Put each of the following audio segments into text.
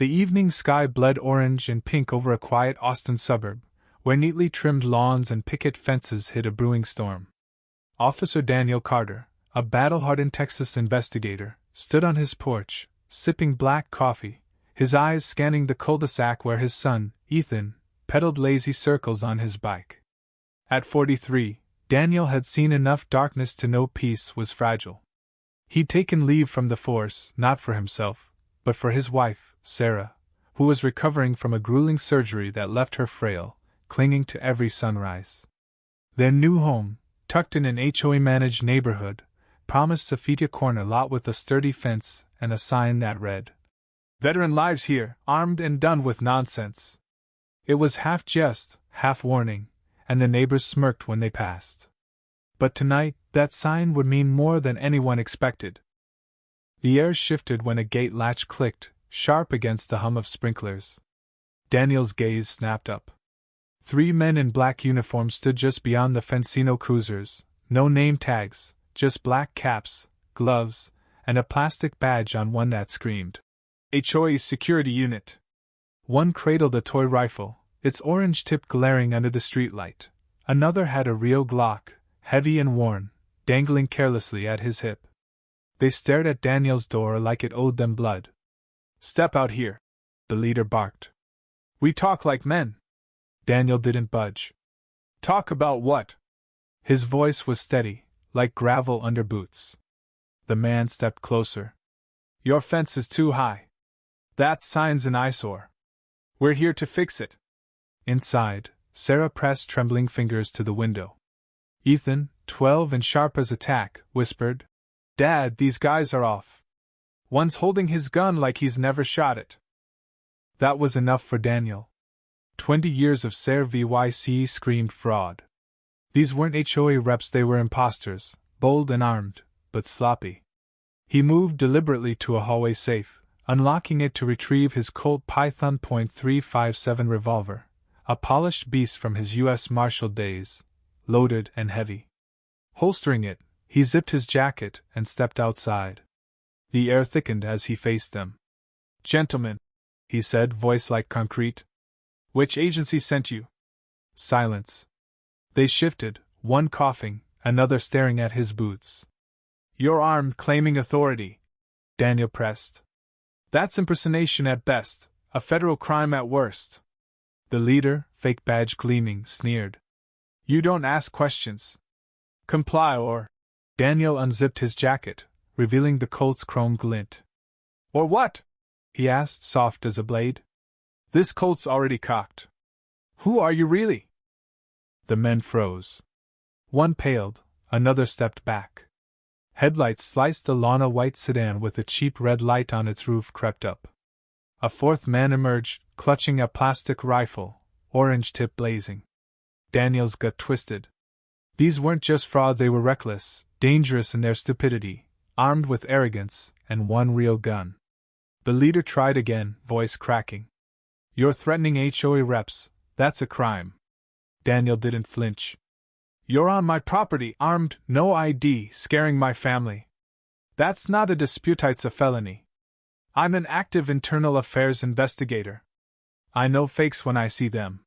The evening sky bled orange and pink over a quiet Austin suburb, where neatly trimmed lawns and picket fences hid a brewing storm. Officer Daniel Carter, a battle-hardened Texas investigator, stood on his porch, sipping black coffee, his eyes scanning the cul-de-sac where his son, Ethan, pedaled lazy circles on his bike. At 43, Daniel had seen enough darkness to know peace was fragile. He'd taken leave from the force, not for himself, but for his wife, Sarah, who was recovering from a grueling surgery that left her frail, clinging to every sunrise. Their new home, tucked in an HOA-managed neighborhood, promised a feature corner lot with a sturdy fence and a sign that read, "Veteran lives here, armed and done with nonsense." It was half jest, half warning, and the neighbors smirked when they passed. But tonight, that sign would mean more than anyone expected. The air shifted when a gate latch clicked, sharp against the hum of sprinklers. Daniel's gaze snapped up. 3 men in black uniforms stood just beyond the Fencino cruisers, no name tags, just black caps, gloves, and a plastic badge on one that screamed, "HOA Security Unit." One cradled a toy rifle, its orange tip glaring under the streetlight. Another had a real Glock, heavy and worn, dangling carelessly at his hip. They stared at Daniel's door like it owed them blood. "Step out here," the leader barked. "We talk like men." Daniel didn't budge. "Talk about what?" His voice was steady, like gravel under boots. The man stepped closer. "Your fence is too high. That sign's an eyesore. We're here to fix it." Inside, Sarah pressed trembling fingers to the window. Ethan, 12 and sharp as a tack, whispered, "Dad, these guys are off. One's holding his gun like he's never shot it." That was enough for Daniel. 20 years of SER-VYC screamed fraud. These weren't HOA reps, they were imposters, bold and armed, but sloppy. He moved deliberately to a hallway safe, unlocking it to retrieve his Colt Python .357 revolver, a polished beast from his U.S. Marshal days, loaded and heavy. Holstering it, he zipped his jacket and stepped outside. The air thickened as he faced them. "Gentlemen," he said, voice like concrete. "Which agency sent you?" Silence. They shifted, one coughing, another staring at his boots. "You're armed, claiming authority," Daniel pressed. "That's impersonation at best, a federal crime at worst." The leader, fake badge gleaming, sneered. "You don't ask questions. Comply or—" Daniel unzipped his jacket, revealing the Colt's chrome glint. "Or what?" he asked, soft as a blade. "This Colt's already cocked. Who are you really?" The men froze. One paled, another stepped back. Headlights sliced the lawn. A white sedan with a cheap red light on its roof crept up. A fourth man emerged, clutching a plastic rifle, orange tip blazing. Daniel's gut twisted. These weren't just frauds, they were reckless, dangerous in their stupidity, armed with arrogance, and one real gun. The leader tried again, voice cracking. "You're threatening HOA reps, that's a crime." Daniel didn't flinch. "You're on my property, armed, no ID, scaring my family. That's not a dispute, it's a felony. I'm an active internal affairs investigator. I know fakes when I see them."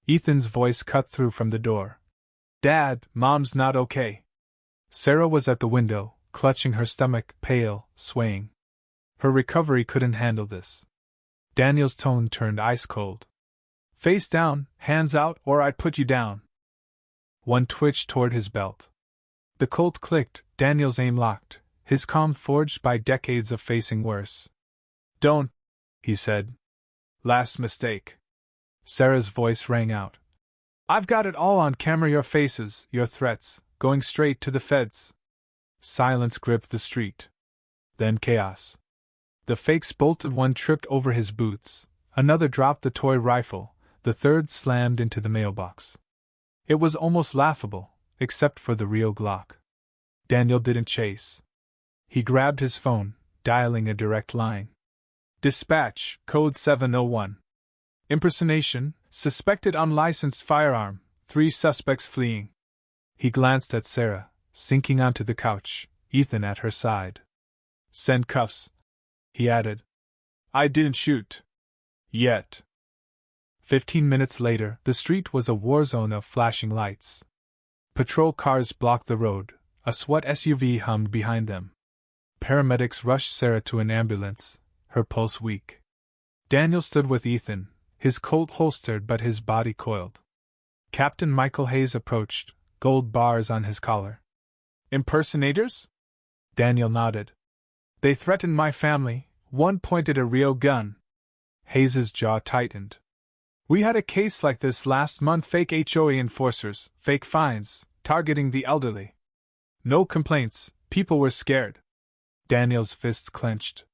Ethan's voice cut through from the door. "Dad, Mom's not okay." Sarah was at the window, clutching her stomach, pale, swaying. Her recovery couldn't handle this. Daniel's tone turned ice cold. "Face down, hands out, or I'd put you down." One twitched toward his belt. The Colt clicked, Daniel's aim locked, his calm forged by decades of facing worse. "Don't," he said. "Last mistake." Sarah's voice rang out. "I've got it all on camera, your faces, your threats, going straight to the feds." Silence gripped the street. Then chaos. The fakes bolted, one tripped over his boots, another dropped the toy rifle, the third slammed into the mailbox. It was almost laughable, except for the real Glock. Daniel didn't chase. He grabbed his phone, dialing a direct line. "Dispatch, code 701. Impersonation, suspected unlicensed firearm, 3 suspects fleeing." He glanced at Sarah, sinking onto the couch, Ethan at her side. "Send cuffs," he added. "I didn't shoot." Yet. 15 minutes later, the street was a war zone of flashing lights. Patrol cars blocked the road, a SWAT SUV hummed behind them. Paramedics rushed Sarah to an ambulance, her pulse weak. Daniel stood with Ethan, his Colt holstered but his body coiled. Captain Michael Hayes approached, gold bars on his collar. Impersonators? Daniel nodded. They threatened my family, one pointed a Rio gun. Hayes's jaw tightened. We had a case like this last month, fake HOA enforcers, fake fines, targeting the elderly. No complaints, people were scared. Daniel's fists clenched.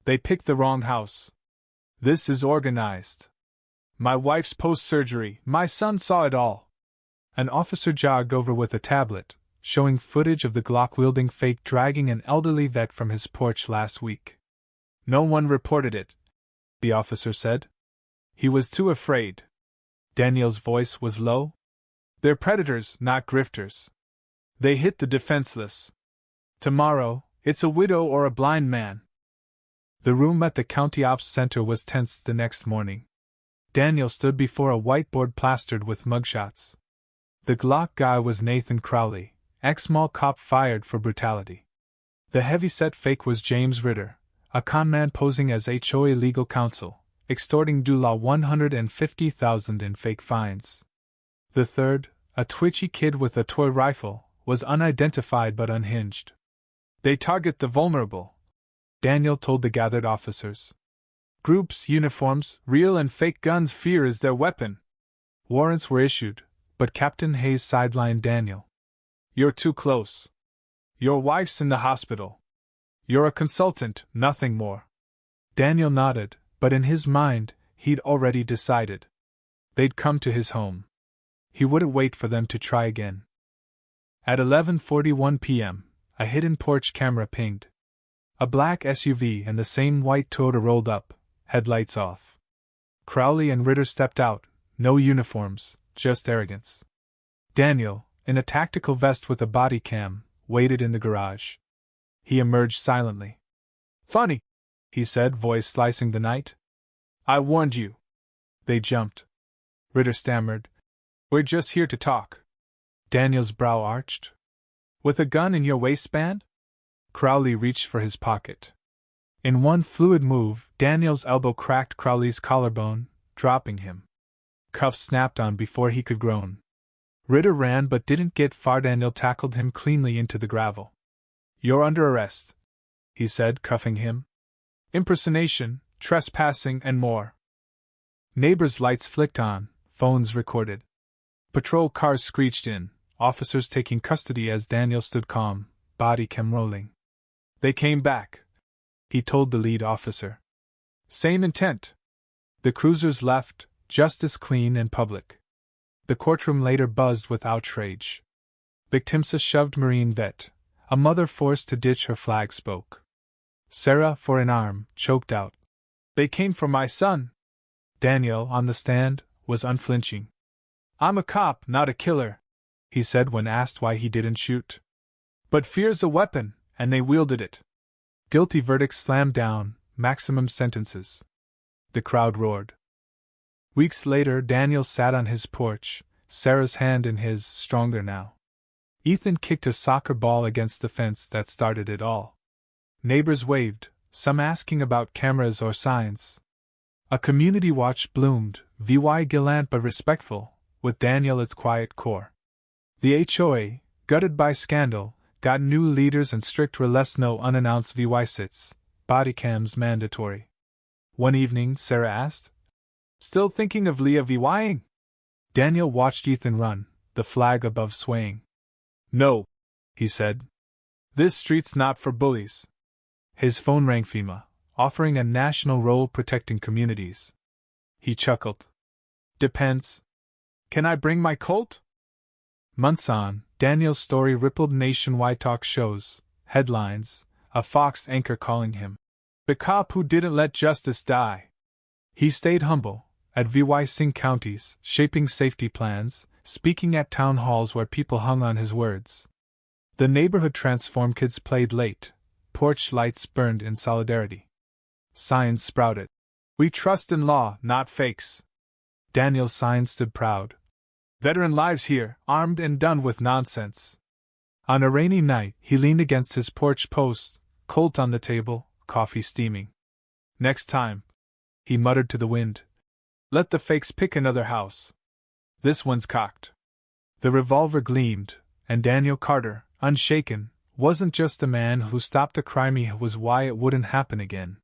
They picked the wrong house. This is organized. My wife's post-surgery, my son saw it all. An officer jogged over with a tablet, showing footage of the Glock-wielding fake dragging an elderly vet from his porch last week. No one reported it, the officer said. He was too afraid. Daniel's voice was low. They're predators, not grifters. They hit the defenseless. Tomorrow, it's a widow or a blind man. The room at the County Ops Center was tense the next morning. Daniel stood before a whiteboard plastered with mugshots. The Glock guy was Nathan Crowley, ex-mall cop fired for brutality. The heavyset fake was James Ritter, a conman posing as HOA legal counsel, extorting Dula $150,000 in fake fines. The third, a twitchy kid with a toy rifle, was unidentified but unhinged. They target the vulnerable, Daniel told the gathered officers. Groups, uniforms, real and fake guns, fear is their weapon. Warrants were issued, but Captain Hayes sidelined Daniel. You're too close. Your wife's in the hospital. You're a consultant, nothing more. Daniel nodded, but in his mind, he'd already decided. They'd come to his home. He wouldn't wait for them to try again. At 11:41 p.m., a hidden porch camera pinged. A black SUV and the same white Toyota rolled up, headlights off. Crowley and Ritter stepped out, no uniforms, just arrogance. Daniel, in a tactical vest with a body cam, waited in the garage. He emerged silently. Funny, he said, voice slicing the night. I warned you. They jumped. Ritter stammered. We're just here to talk. Daniel's brow arched. With a gun in your waistband? Crowley reached for his pocket. In one fluid move, Daniel's elbow cracked Crowley's collarbone, dropping him. Cuffs snapped on before he could groan. Ritter ran but didn't get far. Daniel tackled him cleanly into the gravel. You're under arrest, he said, cuffing him. Impersonation, trespassing, and more. Neighbors' lights flicked on, phones recorded. Patrol cars screeched in, officers taking custody as Daniel stood calm, body cam rolling. They came back, he told the lead officer. Same intent. The cruisers left, justice clean and public. The courtroom later buzzed with outrage. Victimsa shoved Marine vet. A mother forced to ditch her flag spoke. Sarah, for an arm, choked out. They came for my son. Daniel, on the stand, was unflinching. I'm a cop, not a killer, he said when asked why he didn't shoot. But fear's a weapon, and they wielded it. Guilty verdicts slammed down, maximum sentences. The crowd roared. Weeks later, Daniel sat on his porch, Sarah's hand in his, stronger now. Ethan kicked a soccer ball against the fence that started it all. Neighbors waved, some asking about cameras or signs. A community watch bloomed, VY gallant but respectful, with Daniel its quiet core. The HOA, gutted by scandal, got new leaders and strict less no unannounced VY sits, body cams mandatory. One evening, Sarah asked, Still thinking of Leah VYing? Daniel watched Ethan run, the flag above swaying. No, he said. This street's not for bullies. His phone rang FEMA, offering a national role protecting communities. He chuckled. Depends. Can I bring my Colt? Months on, Daniel's story rippled nationwide talk shows, headlines, a Fox anchor calling him the cop who didn't let justice die. He stayed humble, at VY counties, shaping safety plans, speaking at town halls where people hung on his words. The neighborhood transformed, kids played late, porch lights burned in solidarity. Signs sprouted. We trust in law, not fakes. Daniel's sign stood proud. Veteran lives here, armed and done with nonsense. On a rainy night, he leaned against his porch post, Colt on the table, coffee steaming. Next time, he muttered to the wind, let the fakes pick another house. This one's cocked. The revolver gleamed, and Daniel Carter, unshaken, wasn't just a man who stopped a crime, he was why it wouldn't happen again.